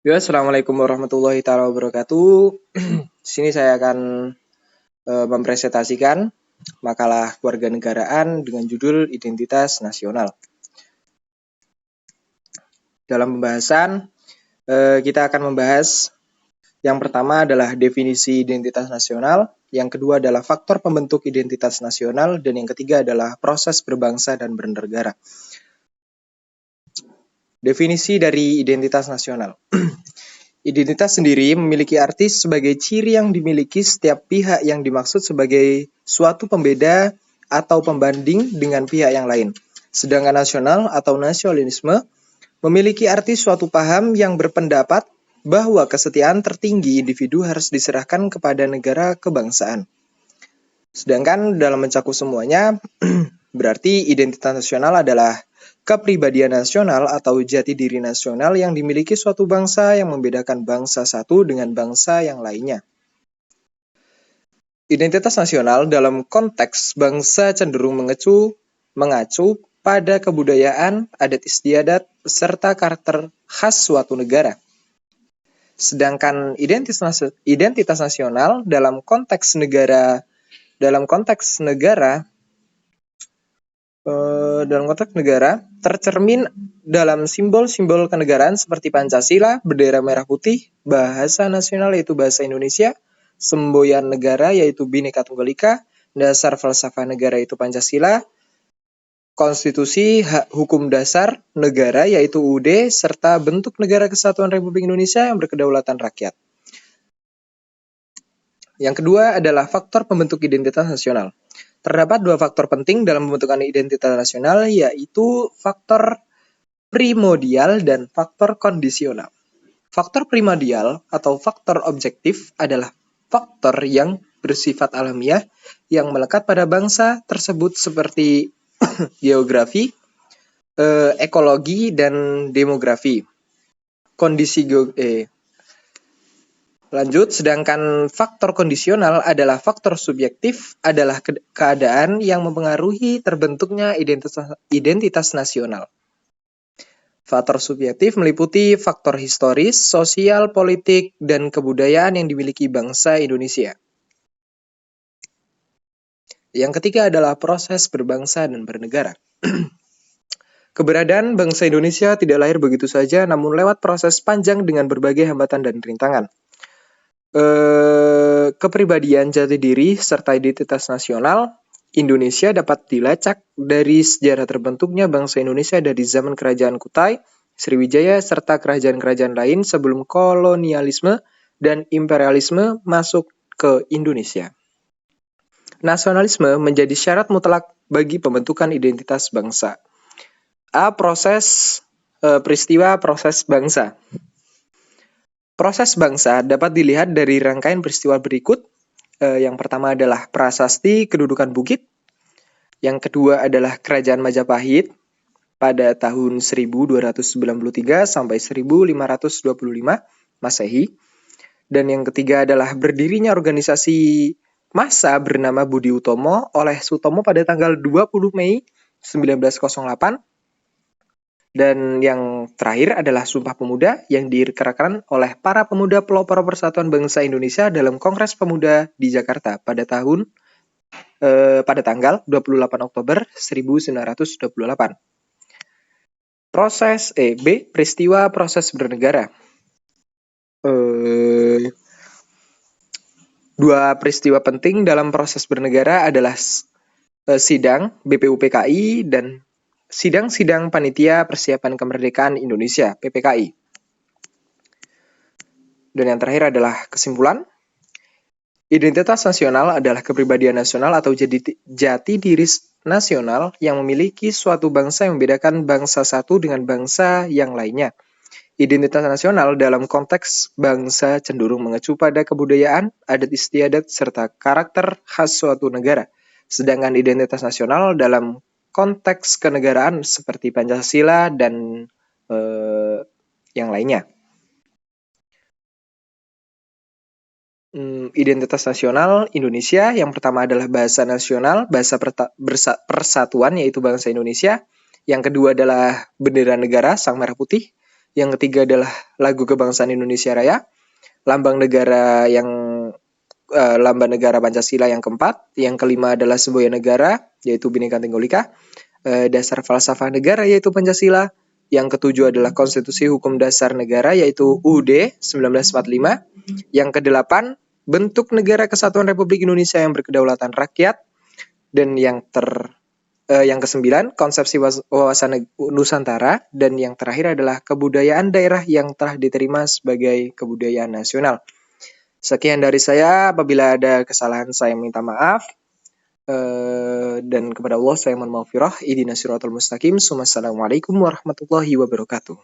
Ya, Assalamualaikum warahmatullahi taala wabarakatuh. Di sini saya akan mempresentasikan makalah kewarganegaraan dengan judul Identitas Nasional. Dalam pembahasan, kita akan membahas yang pertama adalah definisi identitas nasional, yang kedua adalah faktor pembentuk identitas nasional, dan yang ketiga adalah proses berbangsa dan bernegara. Definisi dari identitas nasional. Identitas sendiri memiliki arti sebagai ciri yang dimiliki setiap pihak yang dimaksud sebagai suatu pembeda atau pembanding dengan pihak yang lain. Sedangkan nasional atau nasionalisme memiliki arti suatu paham yang berpendapat bahwa kesetiaan tertinggi individu harus diserahkan kepada negara kebangsaan. Sedangkan dalam mencakup semuanya, berarti identitas nasional adalah kepribadian nasional atau jati diri nasional yang dimiliki suatu bangsa yang membedakan bangsa satu dengan bangsa yang lainnya. Identitas nasional dalam konteks bangsa cenderung mengacu pada kebudayaan, adat istiadat, serta karakter khas suatu negara. Sedangkan identitas nasional dalam konteks negara tercermin dalam simbol-simbol kenegaraan seperti Pancasila, bendera merah putih, bahasa nasional yaitu bahasa Indonesia, semboyan negara yaitu Bhinneka Tunggal Ika, dasar falsafah negara yaitu Pancasila, konstitusi hak hukum dasar negara yaitu UUD, serta bentuk negara kesatuan Republik Indonesia yang berkedaulatan rakyat. Yang kedua adalah faktor pembentuk identitas nasional. Terdapat dua faktor penting dalam pembentukan identitas nasional, yaitu faktor primordial dan faktor kondisional. Faktor primordial atau faktor objektif adalah faktor yang bersifat alamiah yang melekat pada bangsa tersebut seperti geografi, ekologi, dan demografi. Sedangkan faktor kondisional adalah faktor subjektif, adalah keadaan yang mempengaruhi terbentuknya identitas nasional. Faktor subjektif meliputi faktor historis, sosial, politik, dan kebudayaan yang dimiliki bangsa Indonesia. Yang ketiga adalah proses berbangsa dan bernegara. Keberadaan bangsa Indonesia tidak lahir begitu saja, namun lewat proses panjang dengan berbagai hambatan dan rintangan. Kepribadian jati diri serta identitas nasional Indonesia dapat dilacak dari sejarah terbentuknya bangsa Indonesia dari zaman Kerajaan Kutai, Sriwijaya, serta kerajaan-kerajaan lain sebelum kolonialisme dan imperialisme masuk ke Indonesia. Nasionalisme menjadi syarat mutlak bagi pembentukan identitas bangsa. Peristiwa proses bangsa. Proses bangsa dapat dilihat dari rangkaian peristiwa berikut. Yang pertama adalah prasasti kedudukan bukit. Yang kedua adalah kerajaan Majapahit pada tahun 1293 sampai 1525 Masehi. Dan yang ketiga adalah berdirinya organisasi massa bernama Budi Utomo oleh Sutomo pada tanggal 20 Mei 1908. Dan yang terakhir adalah Sumpah Pemuda yang dikerahkan oleh para pemuda pelopor Persatuan Bangsa Indonesia dalam Kongres Pemuda di Jakarta pada tanggal 28 Oktober 1928. Peristiwa proses bernegara. Dua peristiwa penting dalam proses bernegara adalah sidang BPUPKI dan sidang-sidang Panitia Persiapan Kemerdekaan Indonesia (PPKI). Dan yang terakhir adalah kesimpulan. Identitas nasional adalah kepribadian nasional atau jati diri nasional yang memiliki suatu bangsa yang membedakan bangsa satu dengan bangsa yang lainnya. Identitas nasional dalam konteks bangsa cenderung mengacu pada kebudayaan, adat istiadat, serta karakter khas suatu negara. Sedangkan identitas nasional dalam konteks kenegaraan seperti Pancasila dan yang lainnya. Identitas nasional Indonesia, yang pertama adalah bahasa nasional, bahasa persatuan yaitu bangsa Indonesia. Yang kedua adalah bendera negara, sang merah putih. Yang ketiga adalah lagu kebangsaan Indonesia Raya. Lambang negara lambang negara Pancasila yang keempat. Yang kelima adalah semboyan negara, yaitu Bhinneka Tunggal Ika. Dasar falsafah negara, yaitu Pancasila. Yang ketujuh adalah Konstitusi Hukum Dasar Negara, yaitu UUD 1945. Yang kedelapan, bentuk negara kesatuan Republik Indonesia yang berkedaulatan rakyat. Dan yang kesembilan, konsepsi wawasan Nusantara. Dan yang terakhir adalah kebudayaan daerah yang telah diterima sebagai kebudayaan nasional. Sekian dari saya. Apabila ada kesalahan saya minta maaf. Dan kepada Allah saya mohon maghfirah. Ihdinas siratal mustaqim. Assalamualaikum warahmatullahi wabarakatuh.